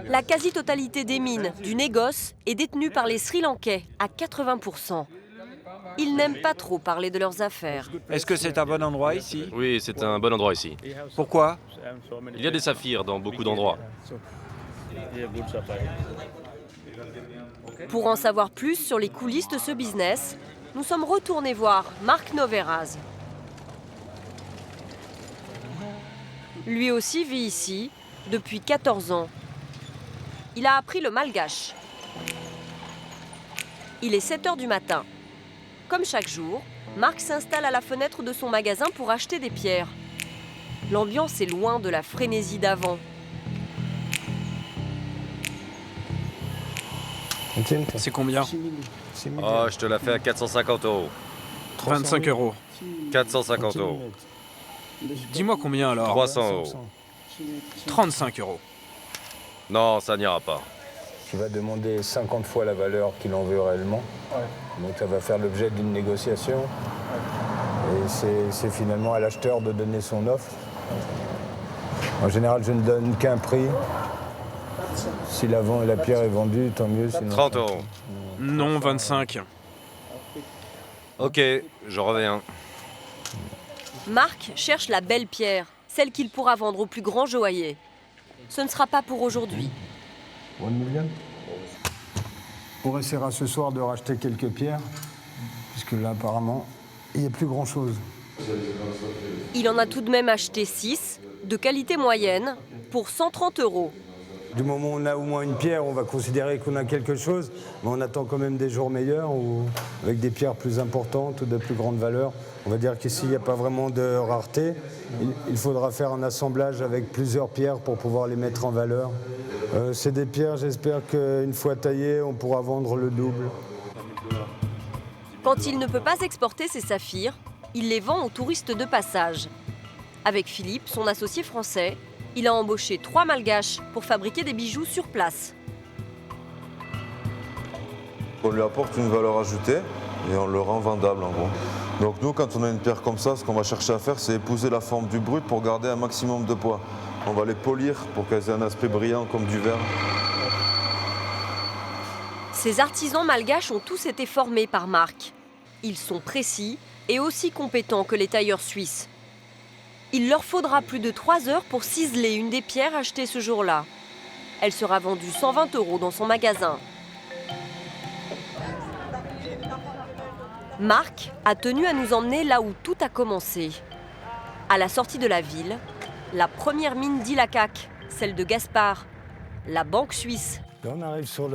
La quasi-totalité des mines du négoce est détenue par les Sri Lankais à 80%. Ils n'aiment pas trop parler de leurs affaires. Est-ce que c'est un bon endroit ici? Oui, c'est un bon endroit ici. Pourquoi? Il y a des saphirs dans beaucoup d'endroits. Pour en savoir plus sur les coulisses de ce business, nous sommes retournés voir Marc Noveraz. Lui aussi vit ici depuis 14 ans. Il a appris le malgache. Il est 7 h du matin. Comme chaque jour, Marc s'installe à la fenêtre de son magasin pour acheter des pierres. L'ambiance est loin de la frénésie d'avant. C'est combien? Oh, je te la fais à 450 €. 25 €. 450 €. Dis-moi combien alors? 300 €. 35 €. Non, ça n'ira pas. Tu vas demander 50 fois la valeur qu'il en veut réellement. Donc ça va faire l'objet d'une négociation. Et c'est finalement à l'acheteur de donner son offre. En général, je ne donne qu'un prix. Si la pierre est vendue, tant mieux. Sinon... 30 €. Non, 25. Ok, je reviens. Marc cherche la belle pierre, celle qu'il pourra vendre au plus grand joaillier. Ce ne sera pas pour aujourd'hui. 1 million. On essaiera ce soir de racheter quelques pierres, puisque là, apparemment, il n'y a plus grand-chose. Il en a tout de même acheté 6, de qualité moyenne, pour 130 €. Du moment où on a au moins une pierre, on va considérer qu'on a quelque chose, mais on attend quand même des jours meilleurs, avec des pierres plus importantes ou de plus grande valeur. On va dire qu'ici, il n'y a pas vraiment de rareté. Il faudra faire un assemblage avec plusieurs pierres pour pouvoir les mettre en valeur. C'est des pierres, j'espère qu'une fois taillées, on pourra vendre le double. Quand il ne peut pas exporter ses saphirs, il les vend aux touristes de passage. Avec Philippe, son associé français, il a embauché 3 malgaches pour fabriquer des bijoux sur place. On lui apporte une valeur ajoutée et on le rend vendable en gros. Donc nous, quand on a une pierre comme ça, ce qu'on va chercher à faire, c'est épouser la forme du brut pour garder un maximum de poids. On va les polir pour qu'elles aient un aspect brillant comme du verre. Ces artisans malgaches ont tous été formés par Marc. Ils sont précis et aussi compétents que les tailleurs suisses. Il leur faudra plus de 3 heures pour ciseler une des pierres achetées ce jour-là. Elle sera vendue 120 € dans son magasin. Marc a tenu à nous emmener là où tout a commencé. À la sortie de la ville, la première mine d'Ilakak, celle de Gaspard, la banque suisse. Là, on arrive sur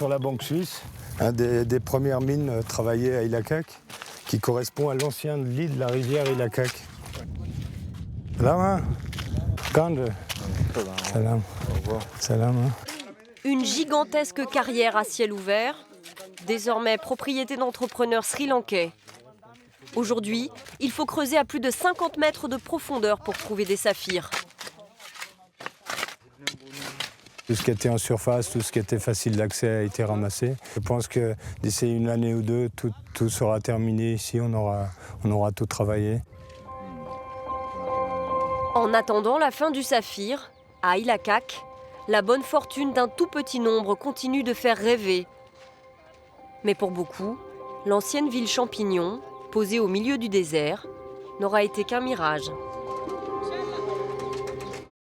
la banque suisse, un des premières mines travaillées à Ilakak, qui correspond à l'ancien lit de la rivière Ilakak. Salam. Salam. Salam. Une gigantesque carrière à ciel ouvert, désormais propriété d'entrepreneurs sri-lankais. Aujourd'hui, il faut creuser à plus de 50 mètres de profondeur pour trouver des saphirs. Tout ce qui était en surface, tout ce qui était facile d'accès a été ramassé. Je pense que d'ici une année ou deux, tout sera terminé ici, on aura tout travaillé. En attendant la fin du saphir, à Ilakak, la bonne fortune d'un tout petit nombre continue de faire rêver. Mais pour beaucoup, l'ancienne ville champignon, posée au milieu du désert, n'aura été qu'un mirage.